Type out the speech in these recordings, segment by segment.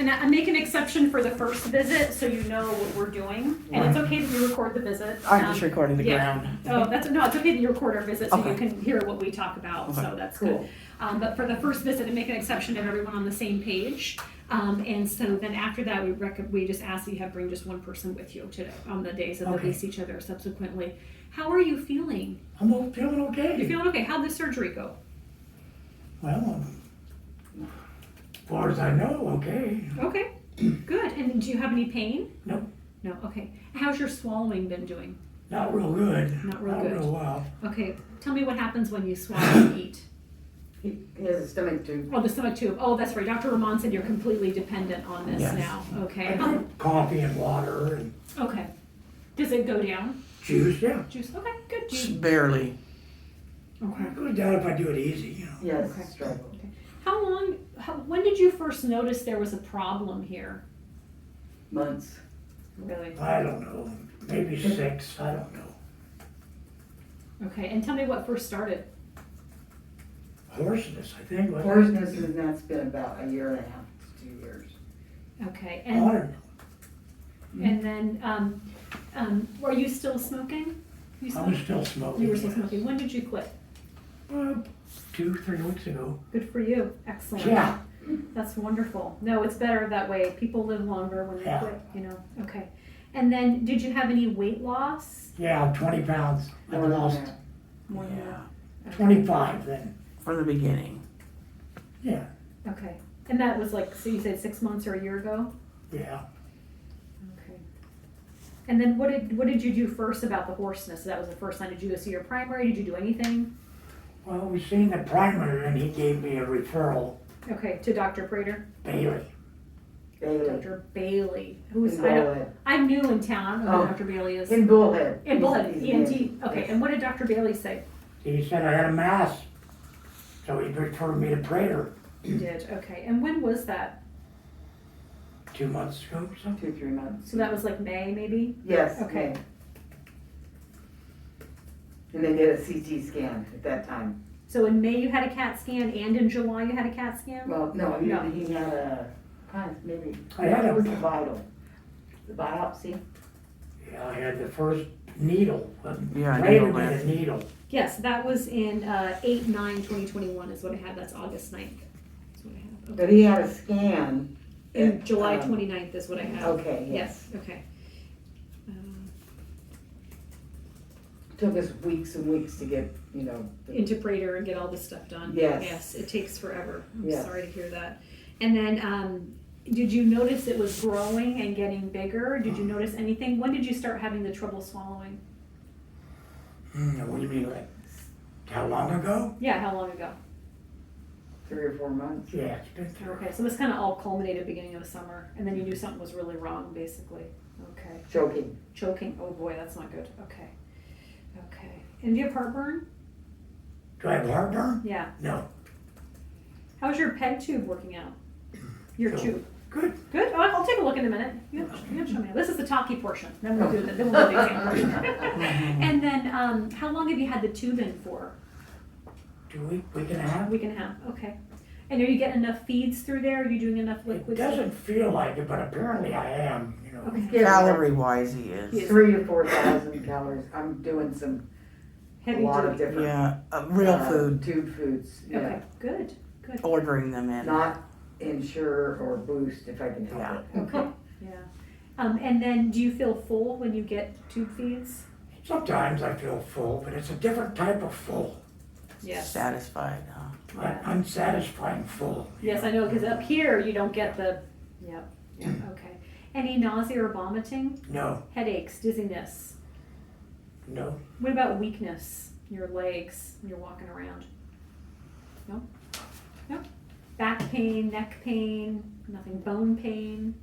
And I make an exception for the first visit, so you know what we're doing. And it's okay that you record the visit. I'm just recording the yeah. ground. Oh, it's okay that you record our visit, so Okay. you can hear what we talk about, so that's good. But for the first visit, to make an exception to have everyone on the same page. And so then after that, we just ask that you bring just one person with you on the days that they see each other subsequently. How are you feeling? I'm feeling okay. You feeling okay? How'd the surgery go? Well, as far as I know, okay. Okay, good. And do you have any pain? Nope. No, okay. How's your swallowing been doing? Not real good. Not real good. Not real well. Okay, tell me what happens when you swallow and eat. He has a stomach tube. Oh, the stomach tube. Oh, that's right. Dr. Ramon said you're completely dependent on this Yes. now. Okay. I drink coffee and water and Okay. Does it go down? juice, yeah. Juice. Okay, good. Just barely. Okay. It goes down if I do it easy, you know. Yes, Okay. struggle. When did you first notice there was a problem here? Months. Really? I don't know. Maybe 6. I don't know. Okay, and tell me what first started. Hoarseness, I think. wasn't it? Hoarseness, and that's been about a year and a half to 2 years. Okay, I don't know. and then, were you still smoking? You I was still smoking. You were still yes. smoking. When did you quit? 2-3 weeks ago. Good for you. Excellent. Yeah. That's wonderful. No, it's better that way. People live longer when they Yeah. quit, you know. Okay. And then, did you have any weight loss? Yeah, 20 pounds. I've More than lost that. More than Yeah. that? Okay. 25 then. From the beginning. Yeah, Okay. And that was like, so you said 6 months or a year ago? yeah. Okay. And then what did you do first about the hoarseness? That was the first time. Did you go see your primary? Did you do anything? Well, we seen the primary and he gave me a referral, Okay, to Dr. Prater? Bailey. Bailey. Dr. Bailey, who's, In Bullhead. I'm new in town. I don't know who Oh. Dr. Bailey is. In Bullhead. In Bullhead, He's ENT. in- Okay, yes. and what did Dr. Bailey say? He said I had a mass, so he referred me to Prater You did, okay. And when was that? 2 months ago or something. 2-3 months. So that was like May, maybe? Yes. Okay. May. And they did a CT scan at that time. So in May you had a CAT scan, and in July you had a CAT scan? Well, no, No. he had a, maybe. I had It was a, the vital. The biopsy. yeah, I had the first needle. Yeah, Prater needle did a in. needle. Yes, that was in 8/9/2021 is what I had. That's August 9th. That's what I have. But he had a scan. In at, July 29th is what I have. Okay, yes. Yes, okay. Took us weeks and weeks to get, the- Into Prater and get all this stuff done. Yes. Yes, it takes forever. I'm Yes. sorry to hear that. And then, did you notice it was growing and getting bigger? Did you notice anything? When did you start having the trouble swallowing? What do you mean, like, how long ago? Yeah, how long ago? 3 or 4 months. Yeah, it's been through. Okay, so this kind of all culminated beginning of the summer, and then you knew something was really wrong, basically. Okay. Choking. Choking, oh boy, that's not good. Okay. Okay. And do you have heartburn? Do I have heartburn? Yeah. No. How's your peg tube working out? Your Good. tube? Good. Good. Oh, I'll take a look in a minute. You can show me. This is the talky portion. Then we'll do the exam portion. And then, how long have you had the tube in for? 2 week and a half? A week and a half. Okay. And are you getting enough feeds through there? Are you doing enough It liquids? doesn't feel like it, but apparently I am, you know. Okay. Yeah. Calorie wise, he is. Yes. 3,000 to 4,000 calories. I'm doing a Heavy lot of duty. different Yeah, real food. tube foods. Yeah. Okay. Good. Good. Ordering them in. Not Ensure or Boost if I can help Yeah. it. Okay. Yeah. And then, do you feel full when you get tube feeds? Sometimes I feel full, but it's a different type of full. Yes. Satisfied, huh? Yeah. Unsatisfying full. Yes, I know, because up here you don't get the. Yep. Yeah. Okay. Any nausea or vomiting? No, Headaches, dizziness. no, What about weakness in your legs when you're walking around? No? No? Back pain, neck pain, nothing, bone pain?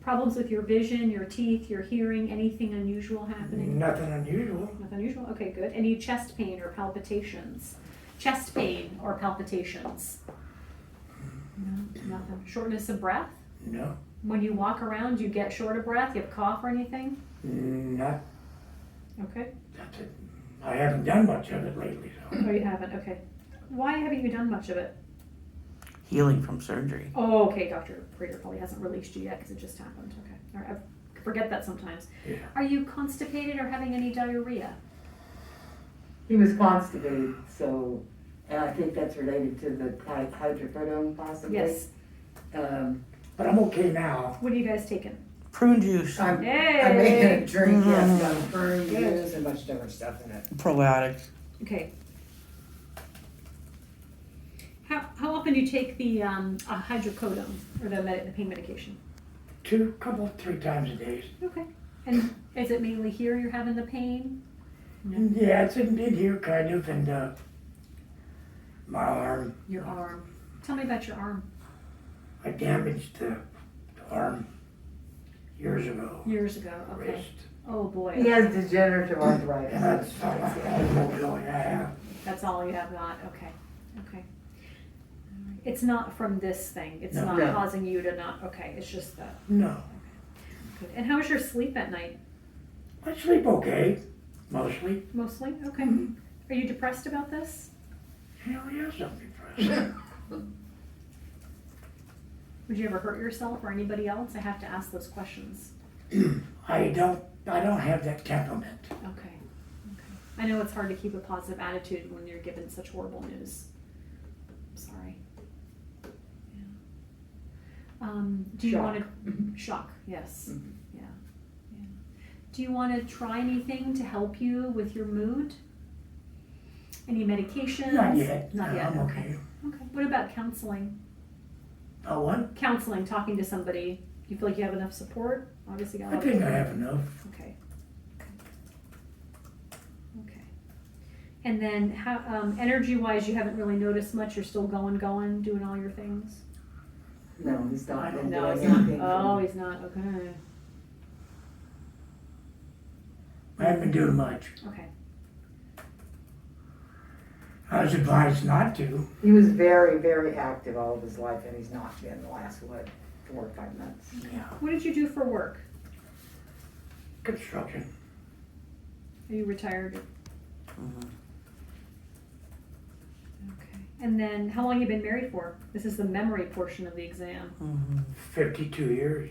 Problems with your vision, your teeth, your hearing, anything unusual happening? nothing unusual. Nothing unusual? Okay, good. Any chest pain or palpitations? Chest pain or palpitations? No, nothing. Shortness of breath? No, When you walk around, you get short of breath? You have cough or anything? not, Okay. that's it. I haven't done much of it lately, so. Oh, you haven't? Okay. Why haven't you done much of it? healing from surgery. Oh, okay, Dr. Prater probably hasn't released you yet because it just happened. Okay. All right. I forget that sometimes. Yeah. Are you constipated or having any diarrhea? He was constipated, so, and I think that's related to the hydrocodone possibly. Yes. But I'm okay now. What are you guys taking? Prune juice, I'm Yay! making a drink, yes, Mm. got prune Good. juice and a bunch of different stuff in it. probiotics. Okay. How often do you take the hydrocodone or the pain medication? 3 times a day. Okay. And is it mainly here you're having the pain? No. Yeah, it's in here kind of, and my arm. Your arm. Tell me about your arm. I damaged the arm years ago. Years ago. Okay. Wrist. Oh boy. He has degenerative arthritis. And that's all I have. That's all you have got. Okay. Okay. All right. It's not from this thing. It's No. not No. causing you to not. Okay. It's just that. No. Good. And how is your sleep at night? I sleep okay, mostly. Mostly. Okay. Mhm. Are you depressed about this? Hell yes, I'm depressed. Would you ever hurt yourself or anybody else? I have to ask those questions. I don't have that temperament. Okay. Okay. I know it's hard to keep a positive attitude when you're given such horrible news. I'm sorry. Yeah. Do you Shock. want to shock? Yes. Mhm. Yeah. Yeah. Do you want to try anything to help you with your mood? Any medications? Not yet. Not No, yet. I'm Okay. okay. Okay. What about counseling? Oh, what? Counseling, talking to somebody. Do you feel like you have enough support? Obviously, got a I lot think of I have enough. Okay. Okay. And then how, energy-wise, you haven't really noticed much. You're still going, doing all your things? No, he's not been No, doing he's not. anything. Oh, he's not. Okay. I haven't been doing much. Okay. I was advised not to. He was very, very active all of his life, and he's not been the last, 4 or 5 months. Yeah. What did you do for work? Construction. Are you retired? Mhm. Okay. And then how long have you been married for? This is the memory portion of the exam. Mhm. 52 years.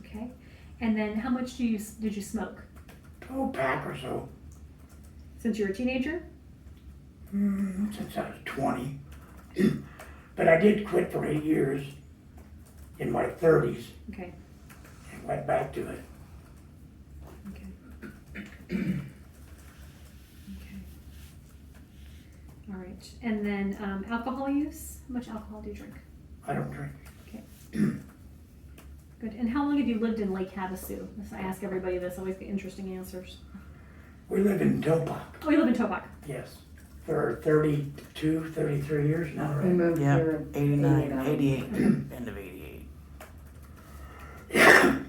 Okay. And then how much did you smoke? Oh, pack or so. Since you were a teenager? Since I was 20. But I did quit for 8 years in my 30s Okay. and went back to it. Okay. Okay. All right. And then alcohol use? How much alcohol do you drink? I don't drink. Good. And how long have you lived in Lake Havasu? I ask everybody this, always get interesting answers. We live in Topak, Oh, you live in Topak. yes, for 32, 33 years now, He right? moved Yeah, here in 89, 88, end of 88.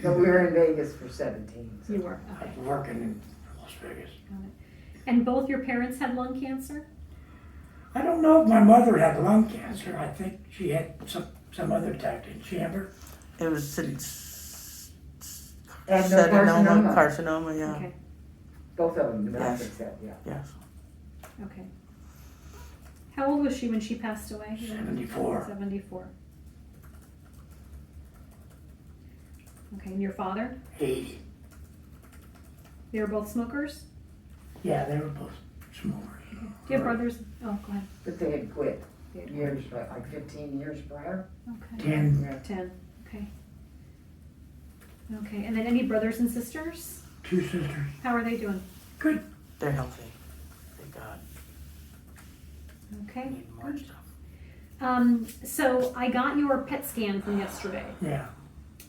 So we were in Vegas for 17. So. You were. I Okay. was working in Las Vegas. Got it. And both your parents had lung cancer? I don't know if my mother had lung cancer. I think she had some other type, didn't she, Amber? It was carcinoma, yeah. Okay. Both of them, the Yes. doctor said, yeah. Yes. Okay. How old was she when she passed away? 74. 74. Okay. And your father? 80. They were both smokers? Yeah, they were both smokers. Do you have brothers? Oh, go ahead. But they had quit They had- years, like 15 years prior. Okay. 10, Yeah. 10. Okay. Okay. And then any brothers and sisters? 2 sisters. How are they doing? Good. They're healthy. Thank God. Okay. Need more stuff. So I got your PET scan from yesterday. Yeah.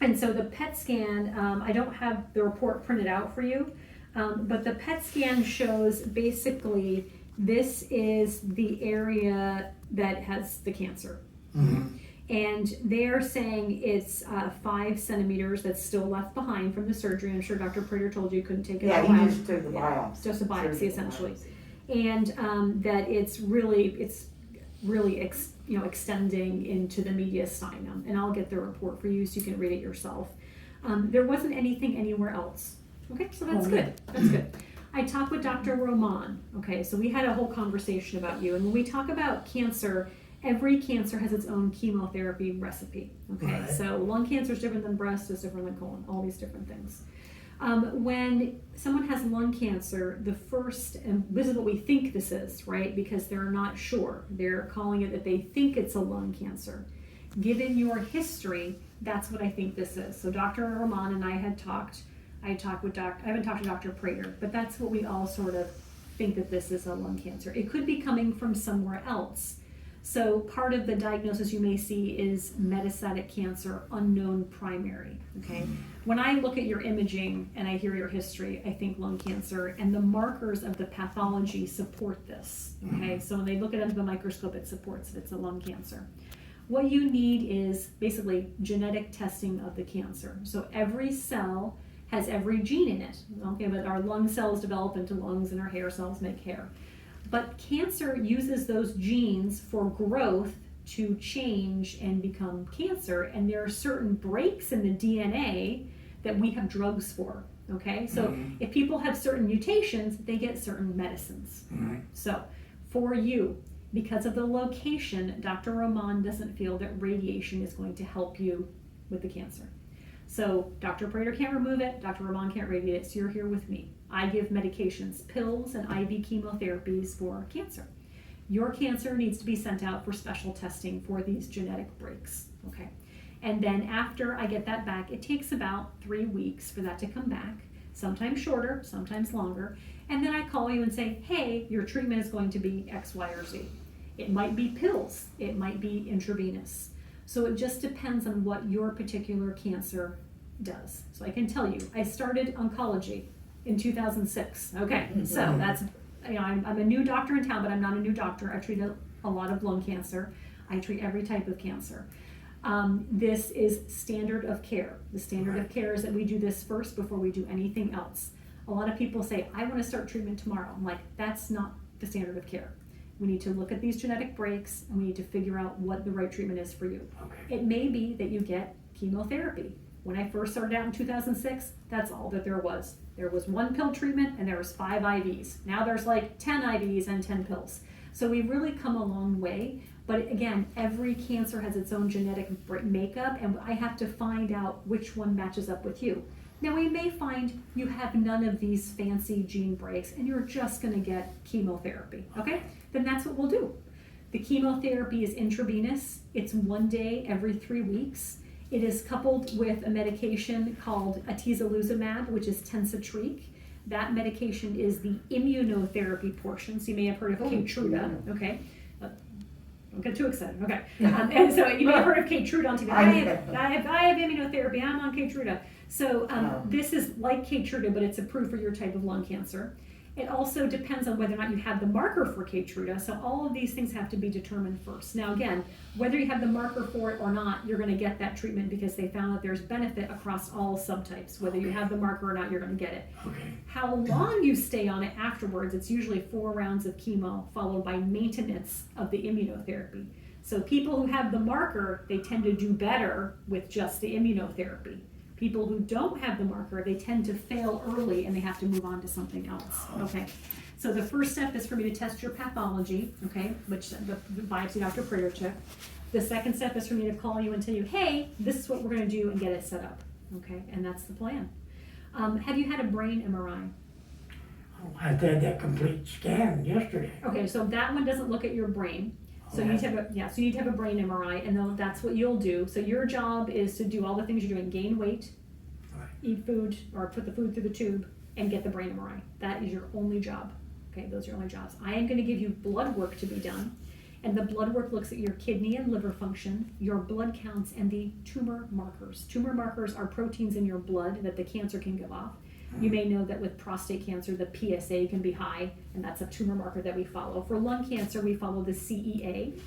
And so the PET scan, I don't have the report printed out for you, but the PET scan shows basically this is the area that has the cancer. Mm-hmm. And they're saying it's 5 centimeters that's still left behind from the surgery. I'm sure Dr. Prater told you couldn't take it Yeah, all he out. just took the biopsy. Just a biopsy, Surgical essentially. biopsy. And that it's really extending into the mediastinum. And I'll get the report for you so you can read it yourself. There wasn't anything anywhere else. Okay, so that's Oh, good. That's good. I talked with Dr. Roman. Okay, so we had a whole conversation about you. And when we talk about cancer, Every cancer has its own chemotherapy recipe, okay? Right. So lung cancer is different than breast, is different than colon, all these different things. When someone has lung cancer, the first, and this is what we think this is, right? Because they're not sure. They're calling it that they think it's a lung cancer. Given your history, that's what I think this is. So Dr. Rahman and I had talked. I haven't talked to Dr. Prater, but that's what we all sort of think that this is a lung cancer. It could be coming from somewhere else. So part of the diagnosis you may see is metastatic cancer, unknown primary, okay? When I look at your imaging and I hear your history, I think lung cancer, and the markers of the pathology support this, okay? So when they look at it under the microscope, it supports that it's a lung cancer. What you need is basically genetic testing of the cancer. So every cell has every gene in it, okay? But our lung cells develop into lungs and our hair cells make hair. But cancer uses those genes for growth to change and become cancer, and there are certain breaks in the DNA that we have drugs for, okay? So if people have certain mutations, they get certain medicines. So for you, because of the location, Dr. Rahman doesn't feel that radiation is going to help you with the cancer. So Dr. Prater can't remove it, Dr. Rahman can't radiate it, so you're here with me. I give medications, pills, and IV chemotherapies for cancer. Your cancer needs to be sent out for special testing for these genetic breaks, okay? And then after I get that back, it takes about 3 weeks for that to come back, sometimes shorter, sometimes longer. And then I call you and say, hey, your treatment is going to be X, Y, or Z. It might be pills, it might be intravenous. So it just depends on what your particular cancer does. So I can tell you, I started oncology in 2006. Okay, so that's, I'm a new doctor in town, but I'm not a new doctor. I treat a lot of lung cancer. I treat every type of cancer. This is standard of care. The standard of care is that we do this first before we do anything else. A lot of people say, I want to start treatment tomorrow. I'm like, that's not the standard of care. We need to look at these genetic breaks and we need to figure out what the right treatment is for you. Okay. It may be that you get chemotherapy. When I first started out in 2006, that's all that there was. There was 1 pill treatment and there was 5 IVs. Now there's like 10 IVs and 10 pills. So we've really come a long way. But again, every cancer has its own genetic makeup, and I have to find out which one matches up with you. Now we may find you have none of these fancy gene breaks and you're just gonna get chemotherapy, okay? Then that's what we'll do. The chemotherapy is intravenous. It's 1 day every 3 weeks. It is coupled with a medication called atezolizumab, which is tensotriq. That medication is the immunotherapy portion. So you may have heard of Keytruda, okay? Don't get too excited, okay? And so you may have heard of Keytruda on TV. I have immunotherapy, I'm on Keytruda. So this is like Keytruda, but it's approved for your type of lung cancer. It also depends on whether or not you have the marker for Keytruda. So all of these things have to be determined first. Now again, whether you have the marker for it or not, you're going to get that treatment because they found that there's benefit across all subtypes. Whether you have the marker or not, you're going to get it. Okay. How long you stay on it afterwards, it's usually 4 rounds of chemo followed by maintenance of the immunotherapy. So people who have the marker, they tend to do better with just the immunotherapy. People who don't have the marker, they tend to fail early and they have to move on to something else, okay? So the first step is for me to test your pathology, okay, which the biopsy Dr. Prater took. The second step is for me to call you and tell you, hey, this is what we're gonna do and get it set up, okay? And that's the plan. Have you had a brain MRI? I had that complete scan yesterday. Okay, so that one doesn't look at your brain. So you need to have so you need to have a brain MRI, and then that's what you'll do. So your job is to do all the things you're doing: gain weight, eat food, or put the food through the tube, and get the brain MRI. That is your only job. Okay, those are your only jobs. I am going to give you blood work to be done, and the blood work looks at your kidney and liver function, your blood counts, and the tumor markers. Tumor markers are proteins in your blood that the cancer can give off. You may know that with prostate cancer, the PSA can be high, and that's a tumor marker that we follow. For lung cancer, we follow the CEA.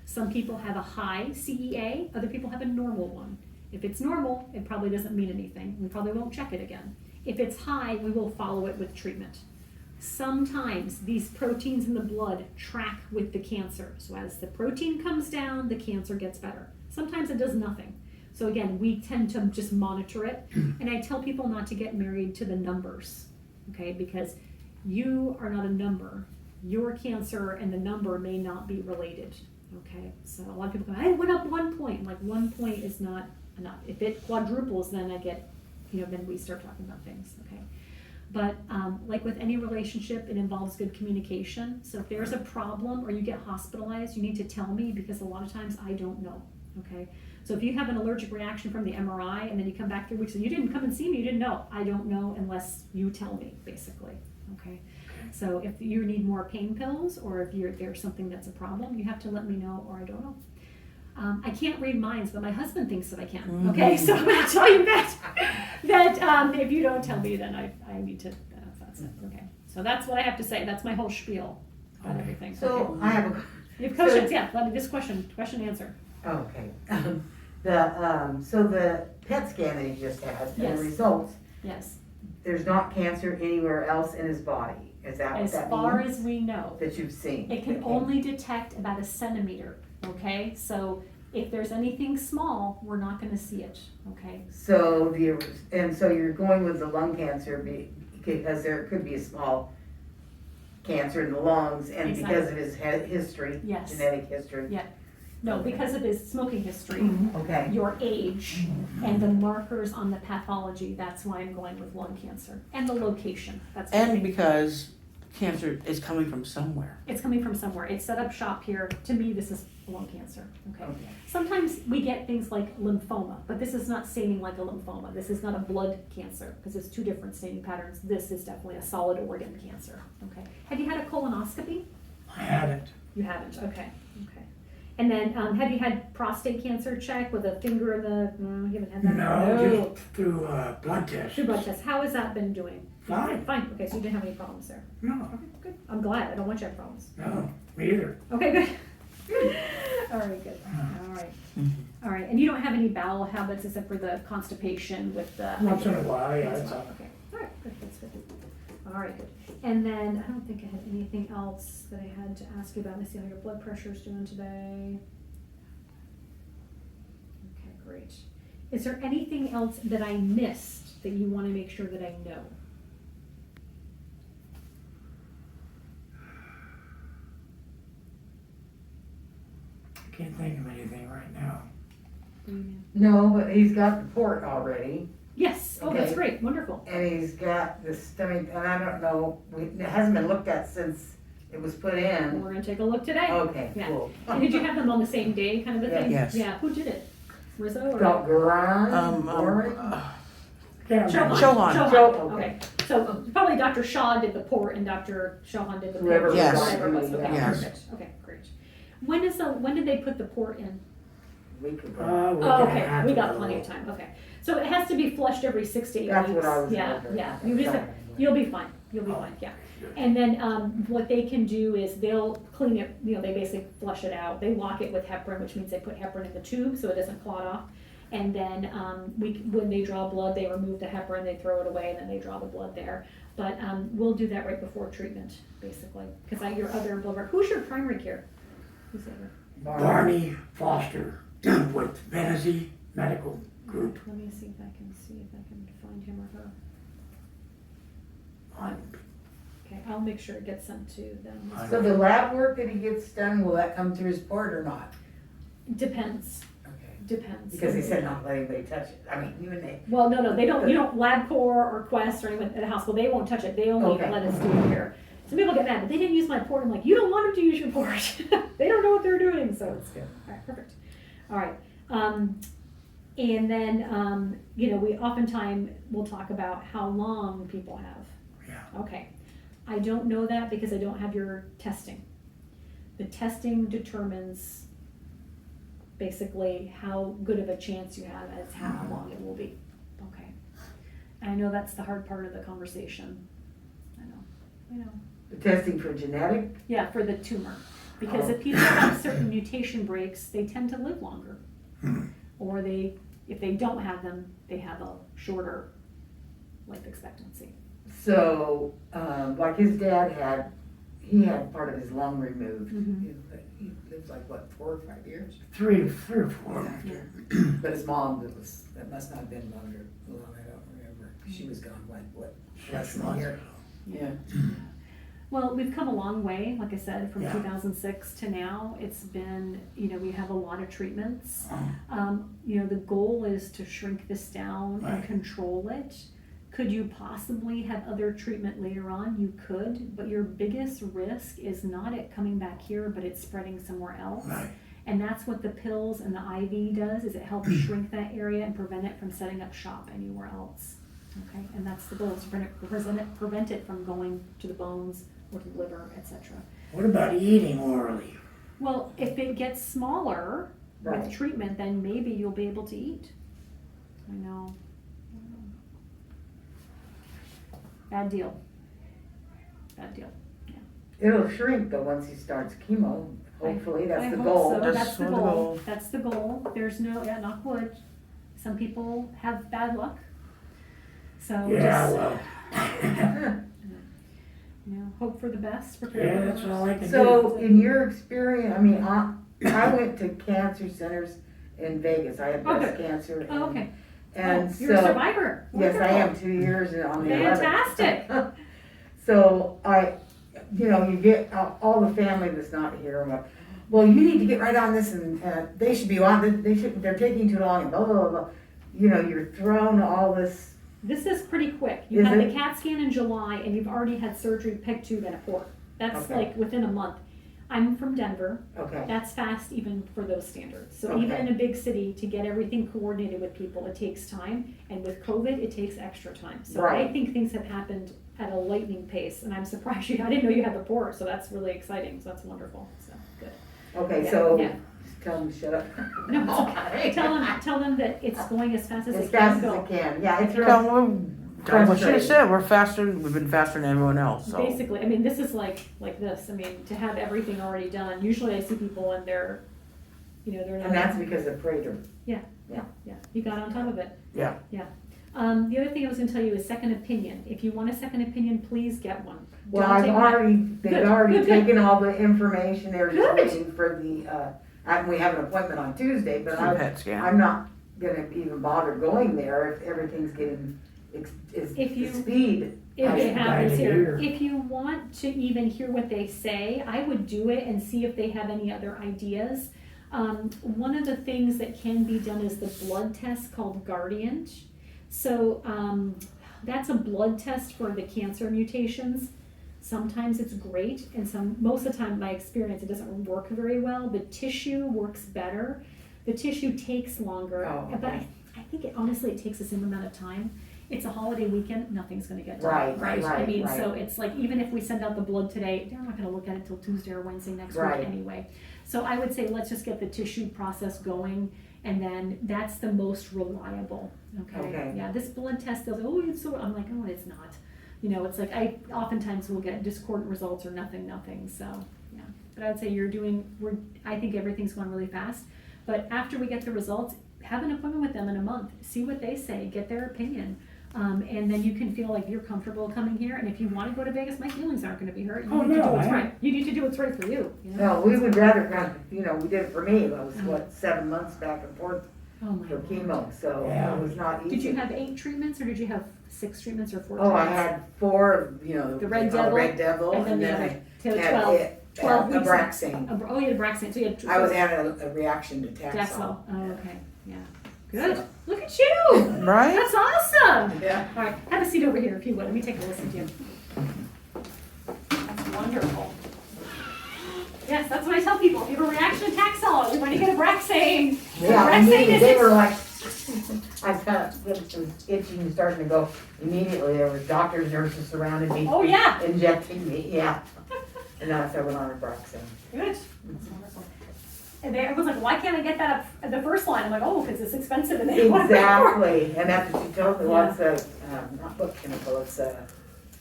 Some people have a high CEA, other people have a normal one. If it's normal, it probably doesn't mean anything. We probably won't check it again. If it's high, we will follow it with treatment. Sometimes these proteins in the blood track with the cancer. So as the protein comes down, the cancer gets better. Sometimes it does nothing. So again, we tend to just monitor it. And I tell people not to get married to the numbers, okay? Because you are not a number. Your cancer and the number may not be related, Okay, so a lot of people go, I went up 1 point. I'm like, 1 point is not enough. If it quadruples, then I get, then we start talking about things, okay? But like with any relationship, it involves good communication. So if there's a problem or you get hospitalized, you need to tell me, because a lot of times I don't know, okay? So if you have an allergic reaction from the MRI and then you come back 3 weeks and you didn't come and see me, you didn't know. I don't know unless you tell me, basically, okay? So if you need more pain pills, or if there's something that's a problem, you have to let me know, or I don't know. I can't read minds, but my husband thinks that I can. Okay, so I'm going to tell you that if you don't tell me, then I need to. That's it. Okay, so that's what I have to say. That's my whole spiel on everything. So okay. I have a. You have questions? Yeah. Let me this question answer. Okay. So the PET scan that he just had, and Yes. the results, Yes. there's not cancer anywhere else in his body. Is that what As that far means? as we know, That you've seen? it can Okay. only detect about a centimeter. Okay, so if there's anything small, we're not going to see it. Okay. So so you're going with the lung cancer because there could be a small cancer in the lungs, and because of his history, Yes. genetic history. Yeah. No, because of his smoking history, Okay. your age, and the markers on the pathology, that's why I'm going with lung cancer. And the location, that's And okay. because cancer is coming from somewhere. It's coming from somewhere. It's set up shop here. To me, this is lung cancer, okay? Okay. Sometimes we get things like lymphoma, but this is not staining like a lymphoma. This is not a blood cancer, because it's two different staining patterns. This is definitely a solid organ cancer, okay? Have you had a colonoscopy? I hadn't. You haven't, okay. And then, have you had prostate cancer check with a finger in the, you haven't had that? No, just through blood tests. Two blood tests. How has that been doing? Fine. Fine, okay, so you didn't have any problems there. No, Okay, good. I'm glad. I don't want you to have problems. no, me either. Okay, good. All right, good. All right. All right, and you don't have any bowel habits except for the constipation with the. Once in a while, yeah, Once in it's a while, okay. All right, good, that's good. All right, good. And then, I don't think I had anything else that I had to ask you about. Let me see how your blood pressure is doing today. Okay, great. Is there anything else that I missed that you want to make sure that I know? I can't think of anything right now. No, but he's got the port already, Yes, oh, that's Okay. great, wonderful. and he's got the stomach, and I don't know, it hasn't been looked at since it was put in. We're gonna take a look today. Okay, Yeah. cool. And did you have them on the same day, kind of a thing? Yes. Yeah, who did it? Rizzo or? Dr. Ryan, Warren? Can't remember. Chauhan. Chauhan, Okay, so probably Dr. Shaw did the port and Dr. Chauhan did the Whoever port. Yes. Whatever it was, okay, Yes. perfect, okay, great. When did they put the port in? Week ago. We're Oh, gonna okay, have we to got go. plenty of time, okay. So it has to be flushed every 6 to 8 weeks. That's what I was Yeah, wondering. yeah, you'll be fine, yeah. And then, what they can do is they'll clean it, they basically flush it out. They lock it with heparin, which means they put heparin in the tube so it doesn't clot off. And then, when they draw blood, they remove the heparin, they throw it away, and then they draw the blood there. But, we'll do that right before treatment, basically, because your other blood work, who's your primary care? Who's the other? Barney Foster with Venezia Medical Group. Let me see if I can find him or her. Okay, I'll make sure it gets sent to them. So the lab work that he gets done, will that come through his port or not? Depends, Okay. depends. Because he said not let anybody touch it. I mean, you and they. Well, no, they don't, you don't, LabCorp or Quest or anyone at the hospital, they won't touch it, they only Okay. let us do it here. Some people get mad, but they didn't use my port, I'm like, you don't want them to use your port. They don't know what they're doing, so it's good. All right, perfect. All right, and then, we oftentimes will talk about how long people have. Yeah. Okay, I don't know that because I don't have your testing. The testing determines basically how good of a chance you have as how long it will be. Okay. And I know that's the hard part of the conversation. I know. The testing for genetic? Yeah, for the tumor. Because if people have certain mutation breaks, they tend to live longer. Or if they don't have them, they have a shorter life expectancy. So, like his dad he had part of his lung removed. Mhm. He lived like, what, 4 or 5 years? Three or 4. Yeah. But his mom, that must not have been long, I don't remember. She was gone, like, what, less than a year? Yeah. Well, we've come a long way, like I said, from Yeah. 2006 to now. It's been, we have a lot of treatments. Oh, The goal is to shrink this down and Right. control it. Could you possibly have other treatment later on? You could, but your biggest risk is not it coming back here, but it's spreading somewhere else. right. And that's what the pills and the IV does, is it helps shrink that area and prevent it from setting up shop anywhere else. Okay, and that's the goal, is to prevent it from going to the bones or to the liver, etc. What about eating orally? Well, if it gets smaller Right. with treatment, then maybe you'll be able to eat. I know. Bad deal. Bad deal. It'll shrink though once he starts chemo, hopefully, I that's the hope goal. so. That's That's the the goal. goal. That's the goal. There's no, knock wood. Some people have bad luck. So Yeah, just, well, hope for the best. Prepare yeah, for the that's all I can do. So in your experience, I mean, I went to cancer centers in Vegas, I had breast cancer. Oh, okay. And Oh, you're a so, survivor. yes, I am, Wonderful. 2 years on the 11th. Fantastic. So you get all the family that's not here, and well, you need to get right on this, and they should be on, they're taking too long, and blah, blah, blah, blah. You're thrown all this. This is pretty quick. You Is had the it? CAT scan in July and you've already had surgery, peg tube and a port. That's Okay. like within a month. I'm from Denver. Okay, That's fast even for those standards. So Okay. even in a big city, to get everything coordinated with people, it takes time. And with COVID, it takes extra time. So I Right. think things have happened at a lightning pace, and I'm surprised I didn't know you had the port, so that's really exciting. So that's wonderful. So good. okay, Yeah, so yeah. just tell them to shut up. No, it's okay. Tell them that it's going as fast as As it fast can as go. it can, yeah, it's real. What she said, we've been faster than everyone else, so. Basically, I mean, this is like this. I mean, to have everything already done. Usually, I see people and they're. And that's because of Prater. Yeah, you got on top of it. Yeah. Yeah. The other thing I was gonna tell you is second opinion. If you want a second opinion, please get one. Well, Don't take mine. they've Good, already good, good. taken all the information, they're just Good. waiting for we have an appointment on Tuesday, but PET scan. I'm not gonna even bother going there if everything's getting, If you- speed. If it I happens did here. hear. If you want to even hear what they say, I would do it and see if they have any other ideas. One of the things that can be done is the blood test called Guardiant. So that's a blood test for the cancer mutations. Sometimes it's great, and most of the time, my experience, it doesn't work very well. The tissue works better. The tissue takes longer, Oh, but okay. I think honestly, it takes the same amount of time. It's a holiday weekend, nothing's gonna get done. Right, I mean, right. so it's like, even if we send out the blood today, they're not gonna look at it till Tuesday or Wednesday next Right. week anyway. So I would say, let's just get the tissue process going, and then that's the most reliable, okay? Okay. Yeah, this blood test, they'll say, oh, it's so, I'm like, oh, it's not. It's like, I oftentimes will get discordant results or nothing, so, yeah. But I would say I think everything's going really fast. But after we get the results, have an appointment with them in a month, see what they say, get their opinion. And then you can feel like you're comfortable coming here, and if you wanna go to Vegas, my feelings aren't gonna be hurt. You Oh, need to do no, what's I- right. You need to do what's right for you, you know? No, we would rather, we did it for me, it was 7 months back and forth Oh my for God. chemo, so Yeah. it was not easy. Did you have 8 treatments, or did you have 6 treatments or 4 Oh, I treatments? had 4, The Red they call it Devil, Red Devil, and then and the then other- I so had 12 weeks. Abraxane. Oh, you had Braxton, so you had. I was having a reaction to Taxol. Taxol. Oh, okay, yeah. Good. Look at you. Right? That's awesome. Yeah. All right, have a seat over here if you would. Let me take a listen to you. That's wonderful. Yes, that's what I tell people. If you have a reaction to Taxol, you're going to get a Braxane. Yeah, Braxane immediately, they is- were like, I kind of, it was itching, starting to go immediately, there were doctors, nurses surrounded me. Oh, yeah. Injecting me, yeah. And then I went on Abraxane. Good. That's wonderful. And I was like, why can't I get that up at the first line? I'm like, oh, because it's expensive and they don't want to pay for it. Exactly, and that's what she told me, Yeah. well, it's not book chemical, it's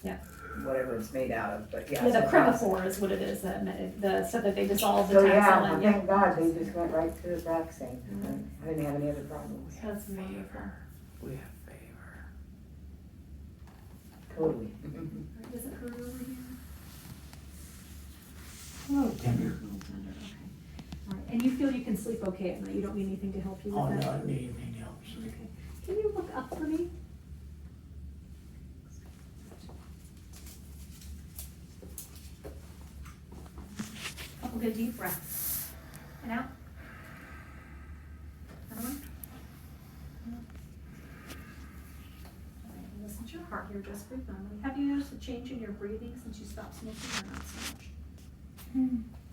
Yeah. whatever it's made out of, but yeah. Yeah, the it's Cremophor is what it is, the stuff that they dissolve the So Taxol yeah, in. thank God, they just went right to the vaccine. I didn't have any other problems, That's wonderful. We have favor. totally. Does it hurt over here? Oh, tender. A little tender, okay. All right, and you feel you can sleep okay at night? You don't need anything to help you with Oh, that? no, I need anything else. Okay. Can you look up for me? We'll get a deep breath. And out. Another one. Listen to your heart here just breathe normally. Have you noticed a change in your breathing since you stopped smoking or not so much?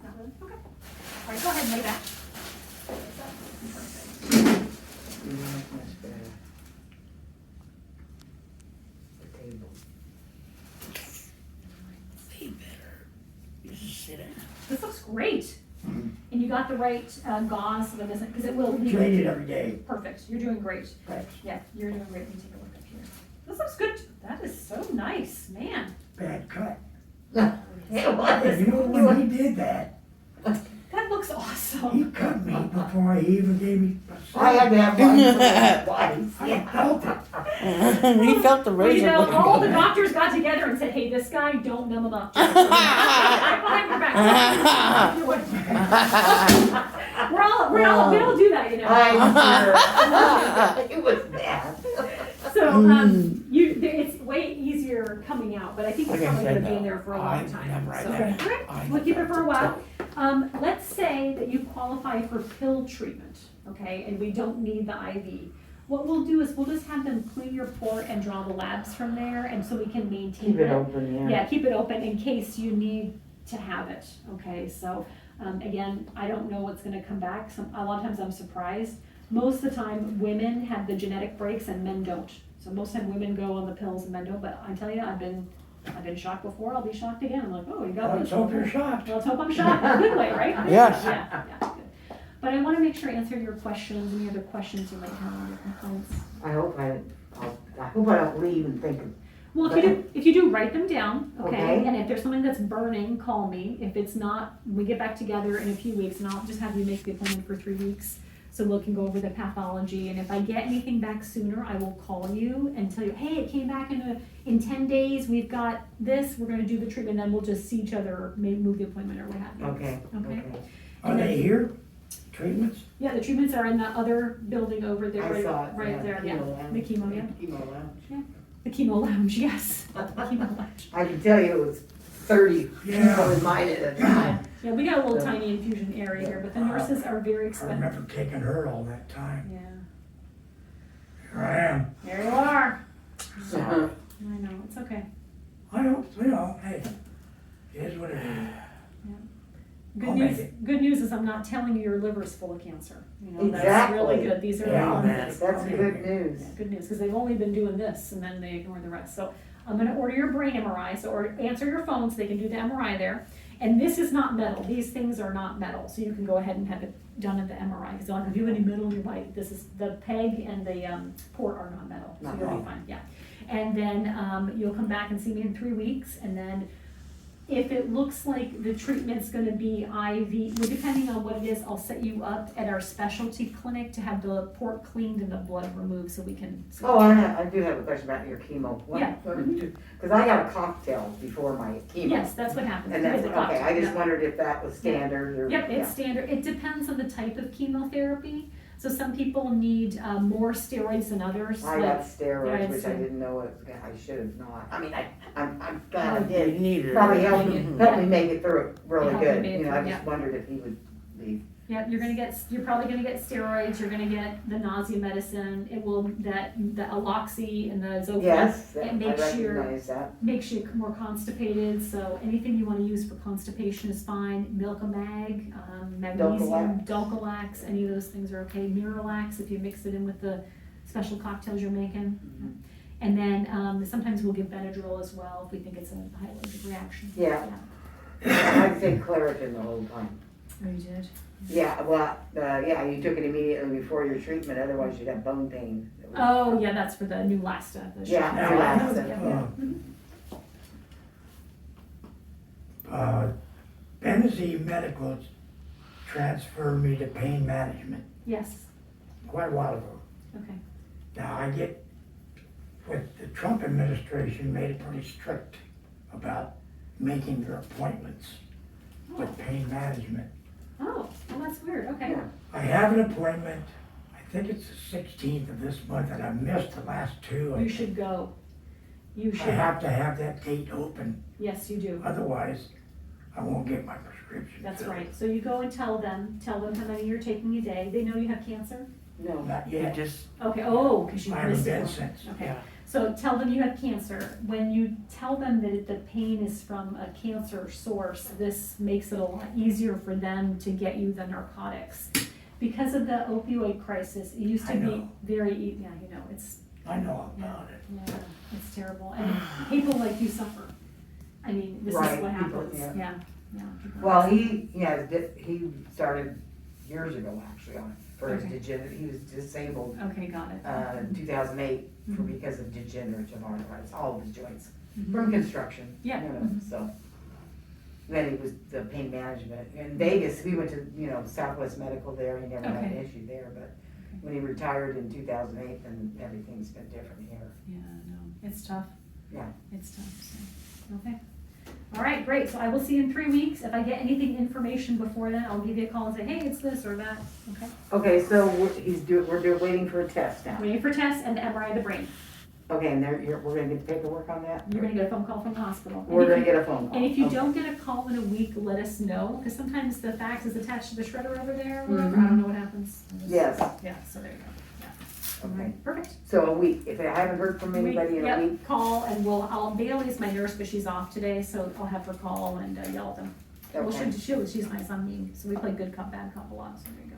Not really? Okay. All right, go ahead and lay back. Perfect. Much better. The table. Way better. You just sit down. This looks great. And you got the right gauze so that doesn't, because it will leak. Trade it every day. Perfect. You're doing great. Thanks. Yeah, you're doing great. Let me take a look up here. This looks good. That is so nice, man. Bad cut. It was. You know, when he did that, That looks he awesome. cut me before he even gave me a I had to have one twice. I felt it. He felt the Well, razor. all blade. the doctors got together and said, hey, this guy, don't numb him up. Right behind your back. we all do that, you know. I'm sure. It was bad. So, it's way easier coming out, but I think it's Like I probably said, gonna be in though, there for a I long time. never had So, that. okay, I we'll keep it for a while. never Let's say that you qualify for pill treatment, okay, and we don't need the IV. What we'll do is we'll just have them clean your port and draw the labs from there, and so we can maintain Keep it open, yeah. Yeah, keep it open in case you need to have it, okay? So, again, I don't know what's gonna come back. A lot of times I'm surprised. Most of the time, women have the genetic breaks and men don't. So most of the time, women go on the pills and men don't, but I tell you, I've been shocked before, I'll be shocked again. I'm like, oh, you got Let's this. hope you're shocked. Let's hope I'm shocked in a good way, right? Yes. Yeah, good. But I wanna make sure I answer your questions, any other questions you might have on your complaints. I hope I don't leave and think of. Well, if you do, write them down, okay? Okay. And if there's something that's burning, call me. If it's not, we get back together in a few weeks and I'll just have you make the appointment for 3 weeks so we can go over the pathology. And if I get anything back sooner, I will call you and tell you, hey, it came back in 10 days, we've got this, we're gonna do the treatment, then we'll just see each other, maybe move the appointment or what have you. Okay, Okay. okay. Are they here? Treatments? Yeah, the treatments are in the other building over there, I saw it. right there, yeah. Lounge. The chemo, yeah. Chemo lounge. The chemo lounge, yes, the chemo lounge. I can tell you it was 30 Yeah. people in mine at a time. Yeah, we got a little tiny infusion area here, but the nurses are very I expensive. remember taking her all that time. Yeah, Here I am. there you are. So, I know, it's okay. I don't, hey, it is what it is. Good I'll news, make good news is I'm not telling you your liver's full of cancer. You know, that's Exactly. really good. These are Yeah, man. That's good news. Yeah, good news, because they've only been doing this and then they ignore the rest. So I'm gonna order your brain MRI, or answer your phone so they can do the MRI there. And this is not metal, these things are not metal, so you can go ahead and have it done at the MRI, because they'll have you any metal in your body. This is, the peg and the port are not metal, so Not you'll be metal. fine, yeah. And then you'll come back and see me in 3 weeks, and then if it looks like the treatment's gonna be IV, well, depending on what it is, I'll set you up at our specialty clinic to have the port cleaned and the blood removed so we can. Oh, I do have a question about your chemo. Yeah. Because I got a cocktail before my chemo. Yes, that's what happens. And We that's, did the okay, I cocktail, just yeah. wondered if that was standard or. Yep, yeah. it's standard. It depends on the type of chemotherapy. So some people need more steroids than others. I got steroids, which I yeah. didn't know I should have not. I mean, I'm glad I You did. need it. Probably helped Yeah. me make it through it really Helped you good. make it You know, I through, just wondered if he would be. Yeah, you're probably gonna get steroids, you're gonna get the nausea medicine, it will, the Aloxi and the Zofran. Yes, It I makes recognize that. makes you more constipated, so anything you wanna use for constipation is fine. Milkamag, magnesium, Dulcolax, any of those things are okay. Miralax, if you mix it in with the special cocktails you're making. And then, sometimes we'll give Benadryl as well if we think it's a high allergic reaction. Yeah. I'd say Claritin the whole time. Oh, you did? Yeah, well, yeah, you took it immediately before your treatment, otherwise you'd have bone pain. Oh, yeah, that's for the Neulasta. the Yeah, shot. Neulasta, Yeah. yeah. Bennessee Medical transferred me to pain management Yes, quite a while ago. okay. Now with the Trump administration made it pretty strict about making your appointments with pain management. Oh, well, that's weird, okay. Yeah. I have an appointment, I think it's the 16th of this month, and I missed the last two. You should go. You I should, have to have that date open, yes, you do. otherwise I won't get my prescription That's filled. right. So you go and tell them how many you're taking a day. They know you have cancer? No. Not You yet. just, Okay, oh, because you I haven't missed been it. since. Okay. yeah. So tell them you have cancer. When you tell them that the pain is from a cancer source, this makes it a lot easier for them to get you the narcotics. Because of the opioid crisis, it used to I be know. very, yeah, it's, I know about it. yeah, it's terrible. And people like you suffer. I mean, this is Right, what people, happens, yeah. yeah. People- Well, he started years ago actually on it for his Okay. degenerative, he was disabled, Okay, got it. in 2008 Mhm. because of degenerative arthritis, all of his joints, Mhm. from construction. Yeah. You know, Mhm. so. Then he was the pain management. In Vegas, we went to, Southwest Medical there, he never had an Okay. issue there, but when he retired in 2008, then everything's been different here. Yeah, no, it's tough. Yeah. It's tough, so, okay. All right, great, so I will see you in 3 weeks. If I get anything information before then, I'll give you a call and say, hey, it's this or that, okay? Okay, so we're waiting for a test now. Waiting for tests and the MRI of the brain. Okay, and we're gonna get the paperwork on that? You're gonna get a phone call from the hospital. And We're if gonna you- get a phone call. And if you Okay. don't get a call in a week, let us know, because sometimes the fax is attached to the shredder over there, or whatever. I Mhm. don't know what happens. Yes. Yeah, so there you go, yeah. All Okay. right, perfect. So a week, if I haven't heard from anybody in a Yep, week, call and Bailey's my nurse, but she's off today, so I'll have her call and yell at them. Well, okay, she's nice on me, so we play good cop, bad cop a lot, so there you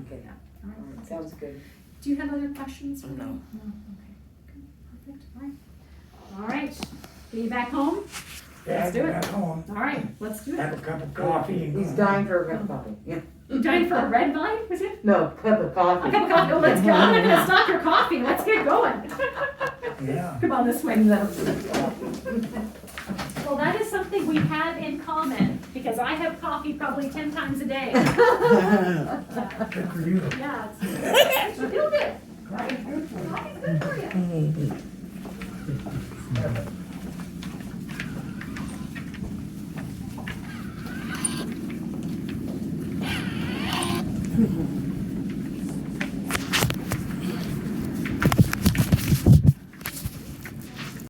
go. okay, Yeah, all right. sounds good. Do you have other questions for me? No. No, okay, good, perfect, all right. All right, get you back home? Yeah, Let's do it. At home, All right, let's do it. have a cup of coffee and go. He's dying for a cup of coffee, yeah. You dying for a red vine, was it? No, cup of A coffee. cup of coffee, oh, let's go, I'm not gonna stop your coffee, let's get going. Yeah. Come on this way. Well, that is something we have in common, because I have coffee probably 10 times a day. Good for you. Yeah, it's real good, right? Coffee's good for you.